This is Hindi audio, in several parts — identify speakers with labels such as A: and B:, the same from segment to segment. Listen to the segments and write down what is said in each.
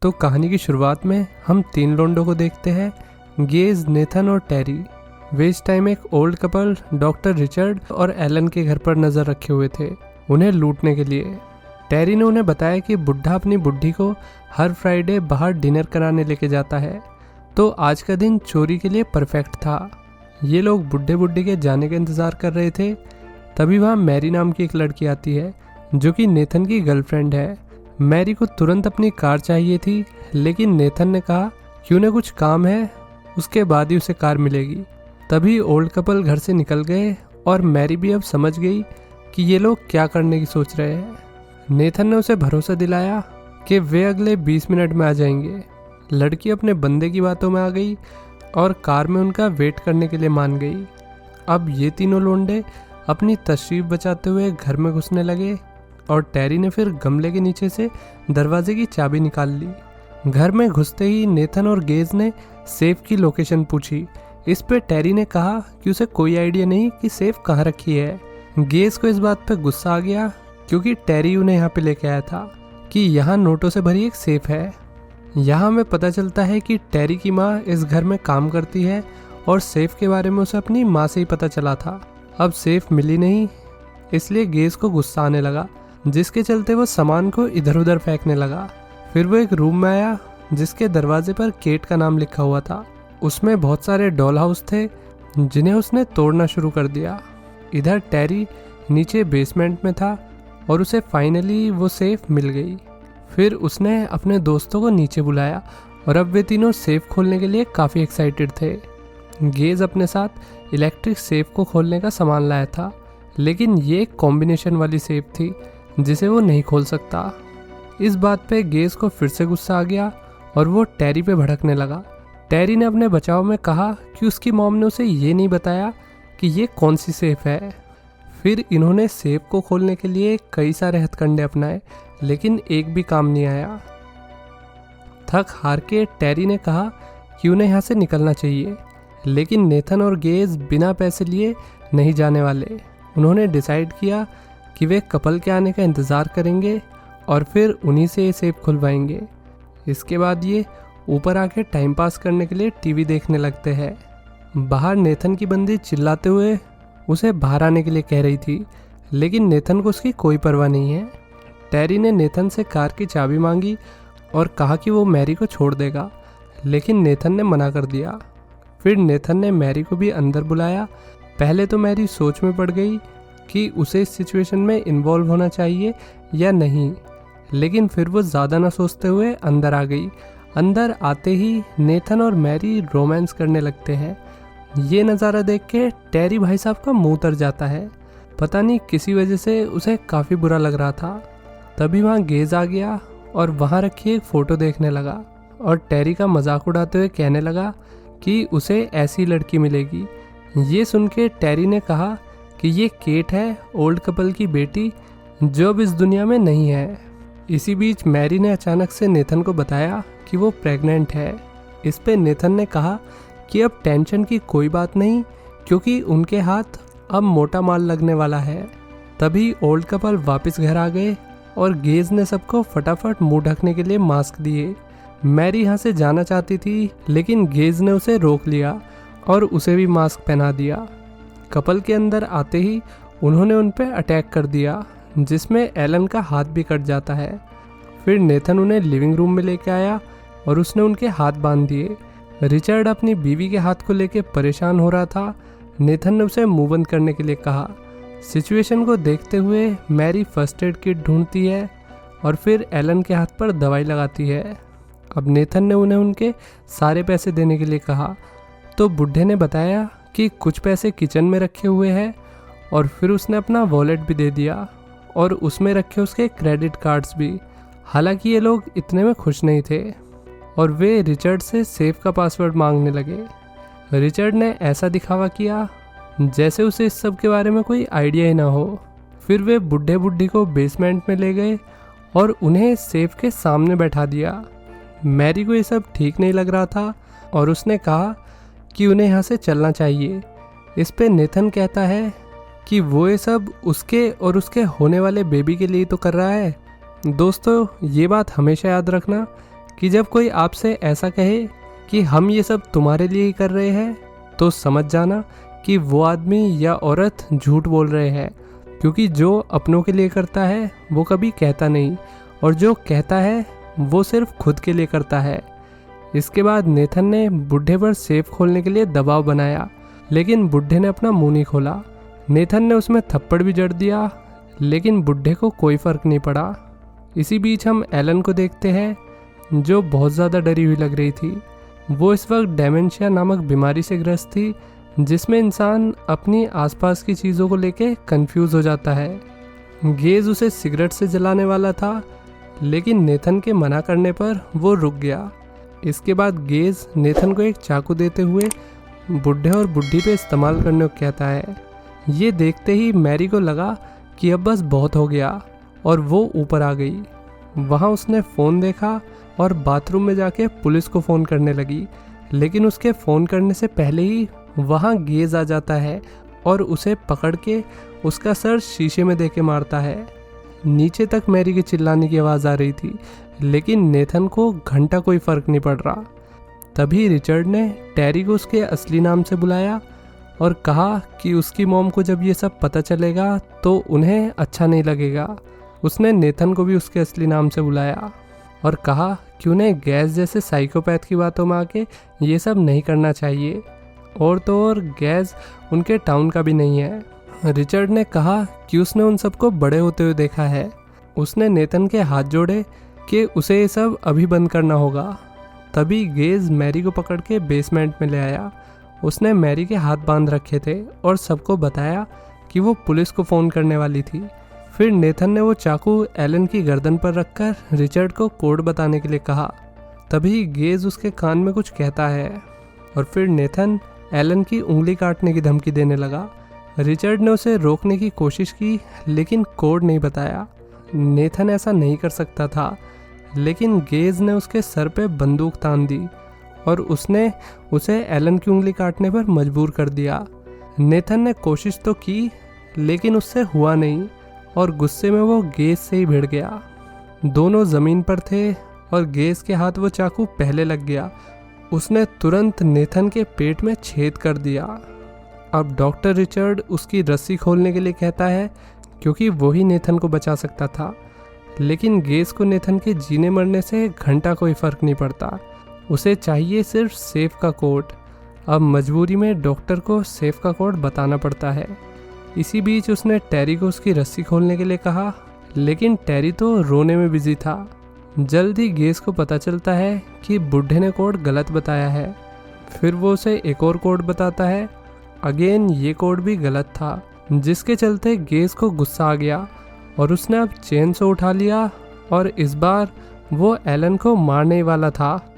A: तो कहानी की शुरुआत में हम 3 लोंडों को देखते हैं, गेज, नेथन और टेरी। वे इस टाइम एक ओल्ड कपल डॉक्टर रिचर्ड और एलन के घर पर नज़र रखे हुए थे, उन्हें लूटने के लिए। टेरी ने उन्हें बताया कि बुढ़ा अपनी बुढ़ी को हर फ्राइडे बाहर डिनर कराने लेके जाता है, तो आज का दिन चोरी के लिए परफेक्ट था। ये लोग बुढ़े के जाने का इंतज़ार कर रहे थे। तभी वहाँ मैरी नाम की एक लड़की आती है जो कि नेथन की गर्लफ्रेंड है। मैरी को तुरंत अपनी कार चाहिए थी, लेकिन नेथन ने कहा कि उन्हें कुछ काम है, उसके बाद ही उसे कार मिलेगी। तभी ओल्ड कपल घर से निकल गए और मैरी भी अब समझ गई कि ये लोग क्या करने की सोच रहे हैं। नेथन ने उसे भरोसा दिलाया कि वे अगले 20 मिनट में आ जाएंगे। लड़की अपने बंदे की बातों में आ गई और कार में उनका वेट करने के लिए मान गई। अब ये तीनों लोंडे अपनी तशरीफ बचाते हुए घर में घुसने लगे और टेरी ने फिर गमले के नीचे से दरवाजे की चाबी निकाल ली। घर में घुसते ही नेथन और गेज ने सेफ की लोकेशन पूछी। इस पे टेरी ने कहा कि उसे कोई आइडिया नहीं कि सेफ कहाँ रखी है। गेज को इस बात पे गुस्सा आ गया क्योंकि टेरी उन्हें यहाँ पे लेके आया था कि यहाँ नोटों से भरी एक सेफ है। यहाँ हमें पता चलता है कि टेरी की माँ इस घर में काम करती है और सेफ के बारे में उसे अपनी माँ से ही पता चला था। अब सेफ मिली नहीं, इसलिए गेज को गुस्सा आने लगा, जिसके चलते वो सामान को इधर उधर फेंकने लगा। फिर वो एक रूम में आया जिसके दरवाजे पर केट का नाम लिखा हुआ था। उसमें बहुत सारे डॉल हाउस थे जिन्हें उसने तोड़ना शुरू कर दिया। इधर टेरी नीचे बेसमेंट में था और उसे फाइनली वो सेफ मिल गई। फिर उसने अपने दोस्तों को नीचे बुलाया और अब वे तीनों सेफ खोलने के लिए काफ़ी एक्साइटेड थे। गेज अपने साथ इलेक्ट्रिक सेफ को खोलने का सामान लाया था, लेकिन ये एक कॉम्बिनेशन वाली सेफ थी जिसे वो नहीं खोल सकता। इस बात पे गेज को फिर से गुस्सा आ गया और वो टेरी पे भड़कने लगा। टेरी ने अपने बचाव में कहा कि उसकी मॉम ने उसे ये नहीं बताया कि ये कौन सी सेफ है। फिर इन्होंने सेफ को खोलने के लिए कई सारे हथकंडे अपनाए, लेकिन एक भी काम नहीं आया। थक हार के टेरी ने कहा कि उन्हें यहाँ से निकलना चाहिए, लेकिन नेथन और गेज बिना पैसे लिए नहीं जाने वाले। उन्होंने डिसाइड किया कि वे कपल के आने का इंतज़ार करेंगे और फिर उन्हीं से ये सेफ खुलवाएंगे। इसके बाद ये ऊपर आके टाइम पास करने के लिए टीवी देखने लगते हैं। बाहर नेथन की बंदी चिल्लाते हुए उसे बाहर आने के लिए कह रही थी, लेकिन नेथन को उसकी कोई परवाह नहीं है। टेरी ने नेथन से कार की चाबी मांगी और कहा कि वो मैरी को छोड़ देगा, लेकिन नेथन ने मना कर दिया। फिर नेथन ने मैरी को भी अंदर बुलाया। पहले तो मैरी सोच में पड़ गई कि उसे इस सिचुएशन में इन्वॉल्व होना चाहिए या नहीं, लेकिन फिर वो ज़्यादा ना सोचते हुए अंदर आ गई। अंदर आते ही नेथन और मैरी रोमांस करने लगते हैं। ये नज़ारा देख के टेरी भाई साहब का मुंह उतर जाता है। पता नहीं किसी वजह से उसे काफ़ी बुरा लग रहा था। तभी वहाँ गेज आ गया और वहाँ रखी एक फ़ोटो देखने लगा और टेरी का मजाक उड़ाते हुए कहने लगा कि उसे ऐसी लड़की मिलेगी। ये सुन के टेरी ने कहा कि ये केट है, ओल्ड कपल की बेटी, जो अब इस दुनिया में नहीं है। इसी बीच मैरी ने अचानक से नेथन को बताया कि वो प्रेग्नेंट है। इस पे नेथन ने कहा कि अब टेंशन की कोई बात नहीं, क्योंकि उनके हाथ अब मोटा माल लगने वाला है। तभी ओल्ड कपल वापस घर आ गए और गेज ने सबको फटाफट मुंह ढकने के लिए मास्क दिए। मैरी यहाँ से जाना चाहती थी, लेकिन गेज ने उसे रोक लिया और उसे भी मास्क पहना दिया। कपल के अंदर आते ही उन्होंने उन पर अटैक कर दिया, जिसमें एलन का हाथ भी कट जाता है। फिर नेथन उन्हें लिविंग रूम में लेके आया और उसने उनके हाथ बांध दिए। रिचर्ड अपनी बीवी के हाथ को लेके परेशान हो रहा था। नेथन ने उसे मुंह बंद करने के लिए कहा। सिचुएशन को देखते हुए मैरी फर्स्ट एड किट ढूंढती है और फिर एलन के हाथ पर दवाई लगाती है। अब नेथन ने उन्हें उनके सारे पैसे देने के लिए कहा, तो बुढ़े ने बताया कि कुछ पैसे किचन में रखे हुए हैं और फिर उसने अपना वॉलेट भी दे दिया और उसमें रखे उसके क्रेडिट कार्ड्स भी। हालांकि ये लोग इतने में खुश नहीं थे और वे रिचर्ड से सेफ का पासवर्ड मांगने लगे। रिचर्ड ने ऐसा दिखावा किया जैसे उसे इस सब के बारे में कोई आइडिया ही ना हो। फिर वे बुढ़ी को बेसमेंट में ले गए और उन्हें सेफ के सामने बैठा दिया। मैरी को ये सब ठीक नहीं लग रहा था और उसने कहा कि उन्हें यहाँ से चलना चाहिए। इस पे नेथन कहता है कि वो ये सब उसके और उसके होने वाले बेबी के लिए तो कर रहा है। दोस्तों, ये बात हमेशा याद रखना कि जब कोई आपसे ऐसा कहे कि हम ये सब तुम्हारे लिए ही कर रहे हैं, तो समझ जाना कि वो आदमी या औरत झूठ बोल रहे हैं, क्योंकि जो अपनों के लिए करता है वो कभी कहता नहीं, और जो कहता है वो सिर्फ खुद के लिए करता है। इसके बाद नेथन ने बुढ़े पर सेफ खोलने के लिए दबाव बनाया, लेकिन बुढ़े ने अपना मुंह नहीं खोला। नेथन ने उसमें थप्पड़ भी जड़ दिया, लेकिन बुढ़े को कोई फर्क नहीं पड़ा। इसी बीच हम एलन को देखते हैं, जो बहुत ज़्यादा डरी हुई लग रही थी। वो इस वक्त डेमेंशिया नामक बीमारी से ग्रस्त थी, जिसमें इंसान अपनी आसपास की चीज़ों को लेके कंफ्यूज हो जाता है। गेज उसे सिगरेट से जलाने वाला था, लेकिन नेथन के मना करने पर वो रुक गया। इसके बाद गेज नेथन को एक चाकू देते हुए बुढ़े और बुढ़ी पे इस्तेमाल करने को कहता है। ये देखते ही मैरी को लगा कि अब बस बहुत हो गया, और वो ऊपर आ गई। वहाँ उसने फ़ोन देखा और बाथरूम में जाके पुलिस को फ़ोन करने लगी, लेकिन उसके फ़ोन करने से पहले ही वहाँ गेज आ जाता है और उसे पकड़ के उसका सर शीशे में देके मारता है। नीचे तक मैरी के चिल्लाने की आवाज़ आ रही थी, लेकिन नेथन को घंटा कोई फ़र्क नहीं पड़ रहा। तभी रिचर्ड ने टेरी को उसके असली नाम से बुलाया और कहा कि उसकी मॉम को जब ये सब पता चलेगा तो उन्हें अच्छा नहीं लगेगा। उसने नेथन को भी उसके असली नाम से बुलाया और कहा कि उन्हें गैस जैसे साइकोपैथ की बातों में आके ये सब नहीं करना चाहिए, और तो और गैस उनके टाउन का भी नहीं है। रिचर्ड ने कहा कि उसने उन सबको बड़े होते हुए देखा है। उसने नेथन के हाथ जोड़े कि उसे ये सब अभी बंद करना होगा। तभी गेज मैरी को पकड़ के बेसमेंट में ले आया। उसने मैरी के हाथ बांध रखे थे और सबको बताया कि वो पुलिस को फ़ोन करने वाली थी। फिर नेथन ने वो चाकू एलन की गर्दन पर रखकर रिचर्ड को कोड बताने के लिए कहा। तभी गेज उसके कान में कुछ कहता है और फिर नेथन एलन की उंगली काटने की धमकी देने लगा। रिचर्ड ने उसे रोकने की कोशिश की, लेकिन कोड नहीं बताया। नेथन ऐसा नहीं कर सकता था, लेकिन गेज ने उसके सर पे बंदूक तान दी और उसने उसे एलन की उंगली काटने पर मजबूर कर दिया। नेथन ने कोशिश तो की, लेकिन उससे हुआ नहीं और गुस्से में वो गेज से ही भिड़ गया। दोनों ज़मीन पर थे और गेज के हाथ वो चाकू पहले लग गया। उसने तुरंत नेथन के पेट में छेद कर दिया। अब डॉक्टर रिचर्ड उसकी रस्सी खोलने के लिए कहता है, क्योंकि वही नेथन को बचा सकता था। लेकिन गेज को नेथन के जीने मरने से घंटा कोई फ़र्क नहीं पड़ता। उसे चाहिए सिर्फ सेफ का कोड। अब मजबूरी में डॉक्टर को सेफ का कोड बताना पड़ता है। इसी बीच उसने टेरी को उसकी रस्सी खोलने के लिए कहा, लेकिन टेरी तो रोने में बिजी था। जल्द ही गेज को पता चलता है कि बुढ़े ने कोड गलत बताया है। फिर वो उसे एक और कोड बताता है। अगेन ये कोड भी गलत था, जिसके चलते गेज को गुस्सा आ गया और उसने अब चेन से उठा लिया और इस बार वो एलन को मारने वाला था।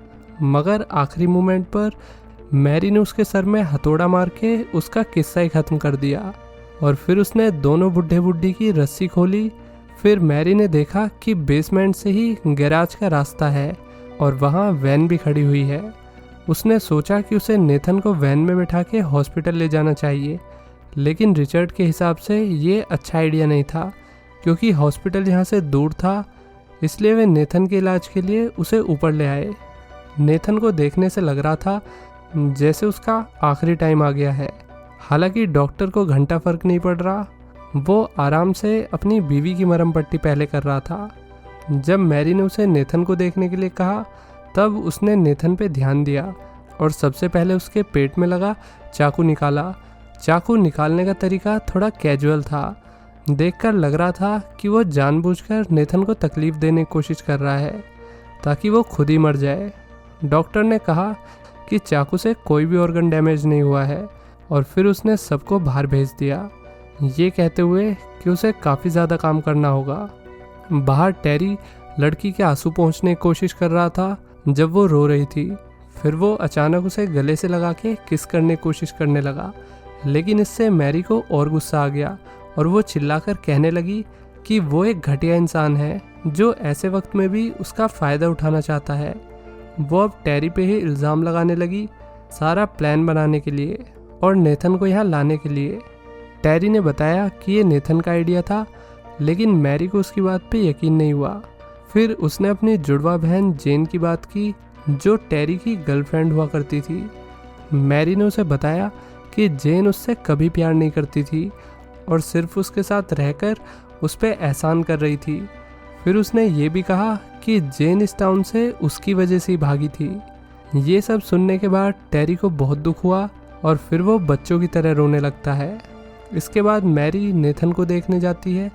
A: मगर आखिरी मोमेंट पर मैरी ने उसके सर में हथौड़ा मार के उसका किस्सा ही ख़त्म कर दिया और फिर उसने दोनों बुढ़े बुढ़ी की रस्सी खोली। फिर मैरी ने देखा कि बेसमेंट से ही गैराज का रास्ता है और वहाँ वैन भी खड़ी हुई है। उसने सोचा कि उसे नेथन को वैन में बैठा के हॉस्पिटल ले जाना चाहिए, लेकिन रिचर्ड के हिसाब से ये अच्छा आइडिया नहीं था, क्योंकि हॉस्पिटल यहाँ से दूर था। इसलिए वे नेथन के इलाज के लिए उसे ऊपर ले आए। नेथन को देखने से लग रहा था जैसे उसका आखिरी टाइम आ गया है। हालांकि डॉक्टर को घंटा फ़र्क नहीं पड़ रहा। वो आराम से अपनी बीवी की मरहम पट्टी पहले कर रहा था। जब मैरी ने उसे नेथन को देखने के लिए कहा, तब उसने नेथन पे ध्यान दिया और सबसे पहले उसके पेट में लगा चाकू निकाला। चाकू निकालने का तरीका थोड़ा कैजुअल था। देखकर लग रहा था कि वो जानबूझकर नेथन को तकलीफ़ देने की कोशिश कर रहा है ताकि वो खुद ही मर जाए। डॉक्टर ने कहा कि चाकू से कोई भी ऑर्गन डैमेज नहीं हुआ है और फिर उसने सबको बाहर भेज दिया, ये कहते हुए कि उसे काफ़ी ज़्यादा काम करना होगा। बाहर टेरी लड़की के आंसू पोंछने की कोशिश कर रहा था जब वो रो रही थी। फिर वो अचानक उसे गले से लगा के किस करने की कोशिश करने लगा, लेकिन इससे मैरी को और गुस्सा आ गया और वो चिल्लाकर कहने लगी कि वो एक घटिया इंसान है जो ऐसे वक्त में भी उसका फ़ायदा उठाना चाहता है। वो अब टेरी पे ही इल्ज़ाम लगाने लगी, सारा प्लान बनाने के लिए और नेथन को यहाँ लाने के लिए। टेरी ने बताया कि ये नेथन का आइडिया था, लेकिन मैरी को उसकी बात पे यकीन नहीं हुआ। फिर उसने अपनी जुड़वा बहन जेन की बात की, जो टेरी की गर्लफ्रेंड हुआ करती थी। मैरी ने उसे बताया कि जेन उससे कभी प्यार नहीं करती थी और सिर्फ उसके साथ रहकर उस पर एहसान कर रही थी। फिर उसने ये भी कहा कि जेन इस टाउन से उसकी वजह से ही भागी थी। ये सब सुनने के बाद टेरी को बहुत दुख हुआ और फिर वो बच्चों की तरह रोने लगता है। इसके बाद मैरी नेथन को देखने जाती है,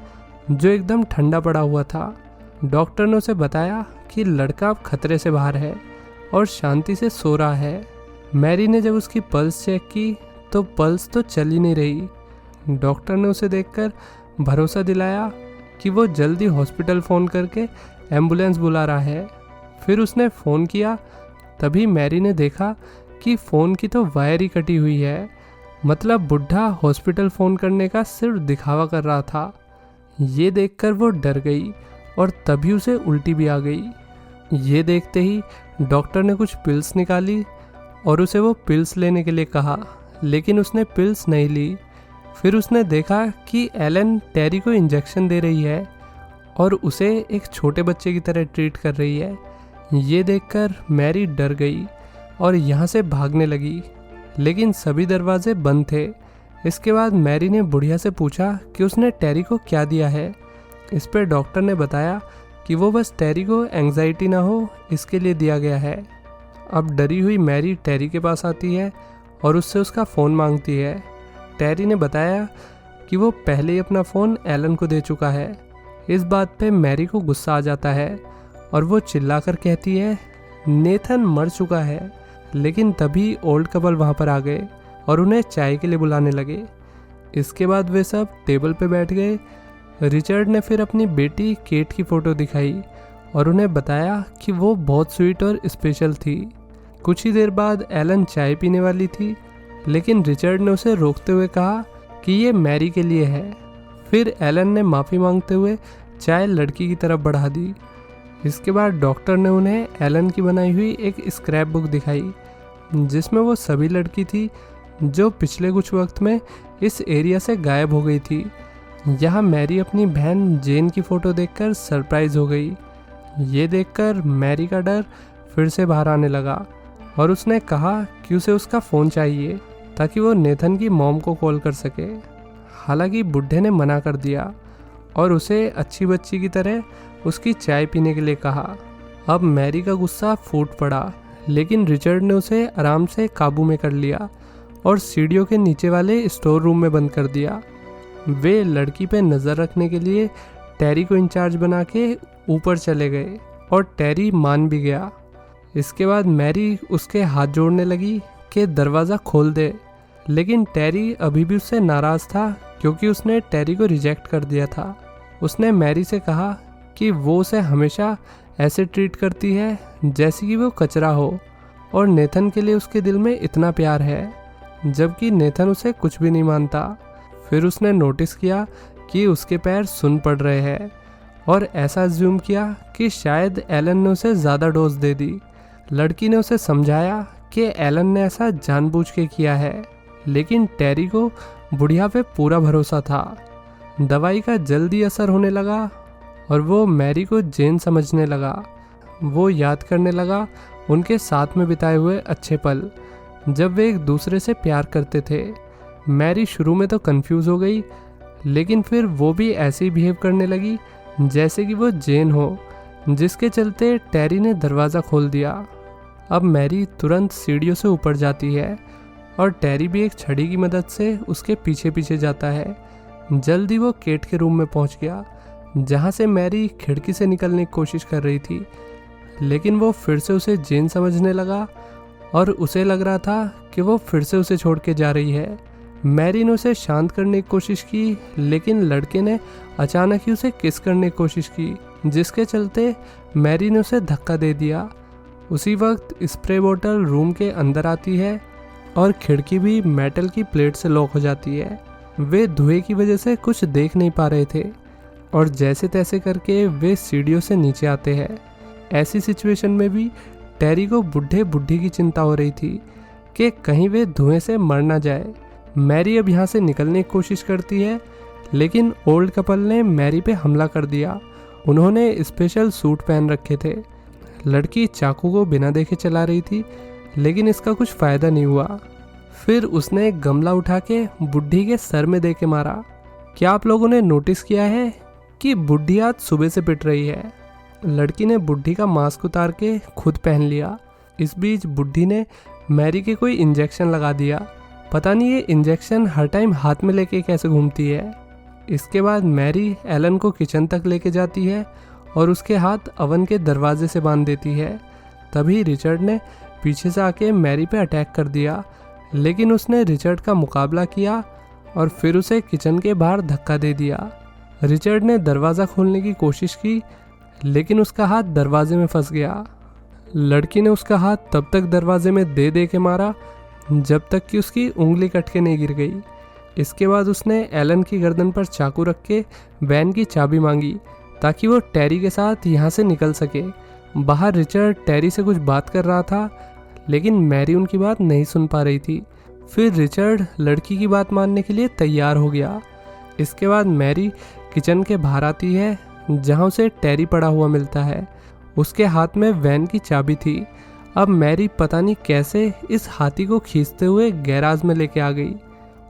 A: जो एकदम ठंडा पड़ा हुआ था। डॉक्टर ने उसे बताया कि लड़का अब खतरे से बाहर है और शांति से सो रहा है। मैरी ने जब उसकी पल्स चेक की तो पल्स तो चल ही नहीं रही। डॉक्टर ने उसे देखकर भरोसा दिलाया कि वो जल्दी हॉस्पिटल फ़ोन करके एम्बुलेंस बुला रहा है। फिर उसने फ़ोन किया, तभी मैरी ने देखा कि फ़ोन की तो वायर ही कटी हुई है। मतलब बुढ़ा हॉस्पिटल फ़ोन करने का सिर्फ दिखावा कर रहा था। ये देखकर वो डर गई और तभी उसे उल्टी भी आ गई। ये देखते ही डॉक्टर ने कुछ पिल्स निकाली और उसे वो पिल्स लेने के लिए कहा, लेकिन उसने पिल्स नहीं ली। फिर उसने देखा कि एलन टेरी को इंजेक्शन दे रही है और उसे एक छोटे बच्चे की तरह ट्रीट कर रही है। ये देखकर मैरी डर गई और यहाँ से भागने लगी, लेकिन सभी दरवाजे बंद थे। इसके बाद मैरी ने बुढ़िया से पूछा कि उसने टेरी को क्या दिया है। इस पर डॉक्टर ने बताया कि वो बस टेरी को एंग्जाइटी ना हो इसके लिए दिया गया है। अब डरी हुई मैरी टेरी के पास आती है और उससे उसका फ़ोन मांगती है। टेरी ने बताया कि वो पहले ही अपना फ़ोन एलन को दे चुका है। इस बात पे मैरी को गुस्सा आ जाता है और वो चिल्लाकर कहती है नेथन मर चुका है। लेकिन तभी ओल्ड कपल वहाँ पर आ गए और उन्हें चाय के लिए बुलाने लगे। इसके बाद वे सब टेबल पे बैठ गए। रिचर्ड ने फिर अपनी बेटी केट की फ़ोटो दिखाई और उन्हें बताया कि वो बहुत स्वीट और स्पेशल थी। कुछ ही देर बाद एलन चाय पीने वाली थी, लेकिन रिचर्ड ने उसे रोकते हुए कहा कि ये मैरी के लिए है। फिर एलन ने माफ़ी मांगते हुए चाय लड़की की तरफ बढ़ा दी। इसके बाद डॉक्टर ने उन्हें एलन की बनाई हुई एक स्क्रैप बुक दिखाई, जिसमें वो सभी लड़की थी जो पिछले कुछ वक्त में इस एरिया से गायब हो गई थी। यहाँ मैरी अपनी बहन जेन की फ़ोटो देखकर सरप्राइज हो गई। ये देखकर मैरी का डर फिर से बाहर आने लगा और उसने कहा कि उसे उसका फ़ोन चाहिए ताकि वो नेथन की मॉम को कॉल कर सके। हालांकि बुढ़े ने मना कर दिया और उसे अच्छी बच्ची की तरह उसकी चाय पीने के लिए कहा। अब मैरी का गुस्सा फूट पड़ा, लेकिन रिचर्ड ने उसे आराम से काबू में कर लिया और सीढ़ियों के नीचे वाले स्टोर रूम में बंद कर दिया। वे लड़की पे नज़र रखने के लिए टेरी को इंचार्ज बना के ऊपर चले गए और टेरी मान भी गया। इसके बाद मैरी उसके हाथ जोड़ने लगी कि दरवाज़ा खोल दे, लेकिन टेरी अभी भी उससे नाराज़ था क्योंकि उसने टेरी को रिजेक्ट कर दिया था। उसने मैरी से कहा कि वो उसे हमेशा ऐसे ट्रीट करती है जैसे कि वो कचरा हो और नेथन के लिए उसके दिल में इतना प्यार है, जबकि नेथन उसे कुछ भी नहीं मानता। फिर उसने नोटिस किया कि उसके पैर सुन पड़ रहे हैं और ऐसा अज्यूम किया कि शायद एलन ने उसे ज़्यादा डोज दे दी। लड़की ने उसे समझाया कि एलन ने ऐसा जानबूझ के किया है, लेकिन टेरी को बुढ़िया पे पूरा भरोसा था। दवाई का जल्दी असर होने लगा और वो मैरी को जेन समझने लगा। वो याद करने लगा उनके साथ में बिताए हुए अच्छे पल, जब वे एक दूसरे से प्यार करते थे। मैरी शुरू में तो कंफ्यूज हो गई, लेकिन फिर वो भी ऐसे ही बिहेव करने लगी जैसे कि वो जेन हो, जिसके चलते टेरी ने दरवाज़ा खोल दिया। अब मैरी तुरंत सीढ़ियों से ऊपर जाती है और टेरी भी एक छड़ी की मदद से उसके पीछे पीछे जाता है। जल्दी वो केट के रूम में पहुंच गया, जहां से मैरी खिड़की से निकलने की कोशिश कर रही थी, लेकिन वो फिर से उसे जेन समझने लगा और उसे लग रहा था कि वो फिर से उसे छोड़ के जा रही है। मैरी ने उसे शांत करने की कोशिश की, लेकिन लड़के ने अचानक ही उसे किस करने की कोशिश की, जिसके चलते मैरी ने उसे धक्का दे दिया। उसी वक्त स्प्रे बोतल रूम के अंदर आती है और खिड़की भी मेटल की प्लेट से लॉक हो जाती है। वे धुएं की वजह से कुछ देख नहीं पा रहे थे और जैसे तैसे करके वे सीढ़ियों से नीचे आते हैं। ऐसी सिचुएशन में भी टेरी को बुढ़ी की चिंता हो रही थी कि कहीं वे धुएं से मर ना जाए। मैरी अब यहाँ से निकलने की कोशिश करती है, लेकिन ओल्ड कपल ने मैरी पे हमला कर दिया उन्होंने स्पेशल सूट पहन रखे थे। लड़की चाकू को बिना देखे चला रही थी, लेकिन इसका कुछ फ़ायदा नहीं हुआ। फिर उसने एक गमला उठा के बुढ़ी के सर में दे के मारा। क्या आप लोगों ने नोटिस किया है कि बुढ़ी आज सुबह से पिट रही है? लड़की ने बुढ़ी का मास्क उतार के खुद पहन लिया। इस बीच बुढ़ी ने मैरी के कोई इंजेक्शन लगा दिया। पता नहीं ये इंजेक्शन हर टाइम हाथ में लेके कैसे घूमती है। इसके बाद मैरी एलन को किचन तक लेके जाती है और उसके हाथ अवन के दरवाजे से बांध देती है। तभी रिचर्ड ने पीछे से आके मैरी पे अटैक कर दिया, लेकिन उसने रिचर्ड का मुकाबला किया और फिर उसे किचन के बाहर धक्का दे दिया। रिचर्ड ने दरवाज़ा खोलने की कोशिश की, लेकिन उसका हाथ दरवाजे में फंस गया। लड़की ने उसका हाथ तब तक दरवाजे में दे दे के मारा जब तक कि उसकी उंगली कट के नहीं गिर गई। इसके बाद उसने एलन की गर्दन पर चाकू रख के वैन की चाबी मांगी ताकि वो टेरी के साथ यहाँ से निकल सके। बाहर रिचर्ड टेरी से कुछ बात कर रहा था, लेकिन मैरी उनकी बात नहीं सुन पा रही थी। फिर रिचर्ड लड़की की बात मानने के लिए तैयार हो गया। इसके बाद मैरी किचन के बाहर आती है, जहाँ उसे टेरी पड़ा हुआ मिलता है। उसके हाथ में वैन की चाबी थी। अब मैरी पता नहीं कैसे इस हाथी को खींचते हुए गैराज में लेके आ गई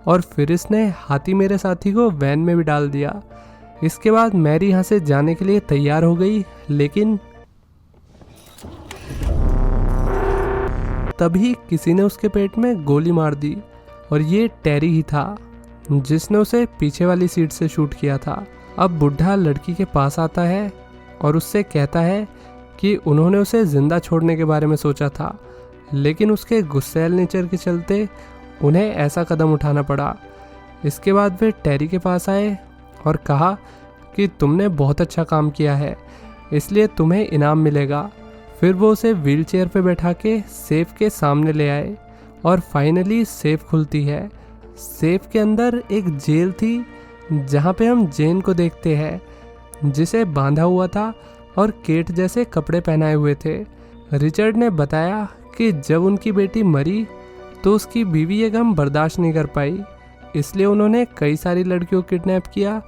A: और फिर इसने हाथी मेरे साथी को वैन में भी डाल दिया। इसके बाद मैरी यहाँ से जाने के लिए तैयार हो गई, लेकिन तभी किसी ने उसके पेट में गोली मार दी और ये टेरी ही था जिसने उसे पीछे वाली सीट से शूट किया था। अब बुढ़ा लड़की के पास आता है और उससे कहता है कि उन्होंने उसे जिंदा छोड़ने के बारे में सोचा था, लेकिन उसके गुस्सैल नेचर के चलते उन्हें ऐसा कदम उठाना पड़ा। इसके बाद वे टेरी के पास आए और कहा कि तुमने बहुत अच्छा काम किया है, इसलिए तुम्हें इनाम मिलेगा। फिर वो उसे व्हील चेयर पर बैठा के सेफ के सामने ले आए और फाइनली सेफ खुलती है। सेफ के अंदर एक जेल थी, जहाँ पे हम जेन को देखते हैं, जिसे बांधा हुआ था और केट जैसे कपड़े पहनाए हुए थे। रिचर्ड ने बताया कि जब उनकी बेटी मरी तो उसकी बीवी ये गम बर्दाश्त नहीं कर पाई, इसलिए उन्होंने कई सारी लड़कियों को किडनैप किया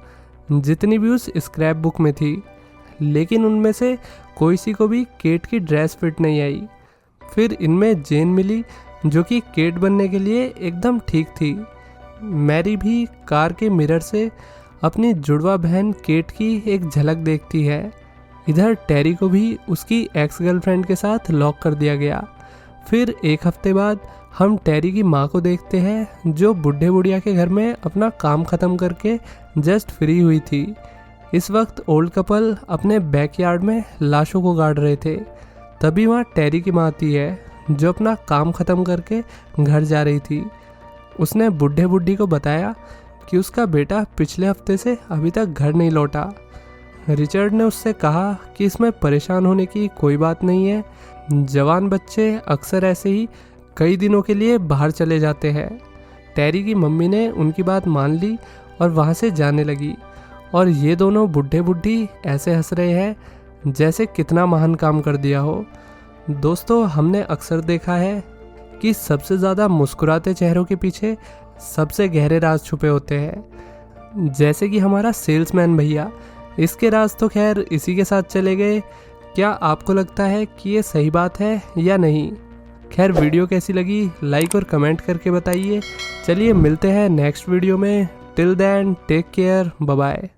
A: जितनी भी उस स्क्रैप बुक में थी, लेकिन उनमें से कोई सी को भी केट की ड्रेस फिट नहीं आई। फिर इनमें जेन मिली जो कि केट बनने के लिए एकदम ठीक थी। मैरी भी कार के मिरर से अपनी जुड़वा बहन केट की एक झलक देखती है। इधर टेरी को भी उसकी एक्स गर्लफ्रेंड के साथ लॉक कर दिया गया। फिर एक हफ्ते बाद हम टेरी की माँ को देखते हैं, जो बुढ़े बुढ़िया के घर में अपना काम ख़त्म करके जस्ट फ्री हुई थी। इस वक्त ओल्ड कपल अपने बैकयार्ड में लाशों को गाड़ रहे थे। तभी वहाँ टेरी की माँ आती है, जो अपना काम ख़त्म करके घर जा रही थी। उसने बुढ़े बुढ़ी को बताया कि उसका बेटा पिछले हफ्ते से अभी तक घर नहीं लौटा। रिचर्ड ने उससे कहा कि इसमें परेशान होने की कोई बात नहीं है, जवान बच्चे अक्सर ऐसे ही कई दिनों के लिए बाहर चले जाते हैं। टेरी की मम्मी ने उनकी बात मान ली और वहाँ से जाने लगी, और ये दोनों बुढ़े बुढ़ी ऐसे हंस रहे हैं जैसे कितना महान काम कर दिया हो। दोस्तों, हमने अक्सर देखा है कि सबसे ज़्यादा मुस्कुराते चेहरों के पीछे सबसे गहरे राज छुपे होते हैं, जैसे कि हमारा सेल्समैन भैया। इसके राज तो खैर इसी के साथ चले गए। क्या आपको लगता है कि ये सही बात है या नहीं? खैर, वीडियो कैसी लगी लाइक और कमेंट करके बताइए। चलिए मिलते हैं नेक्स्ट वीडियो में। Till then take care, bye bye.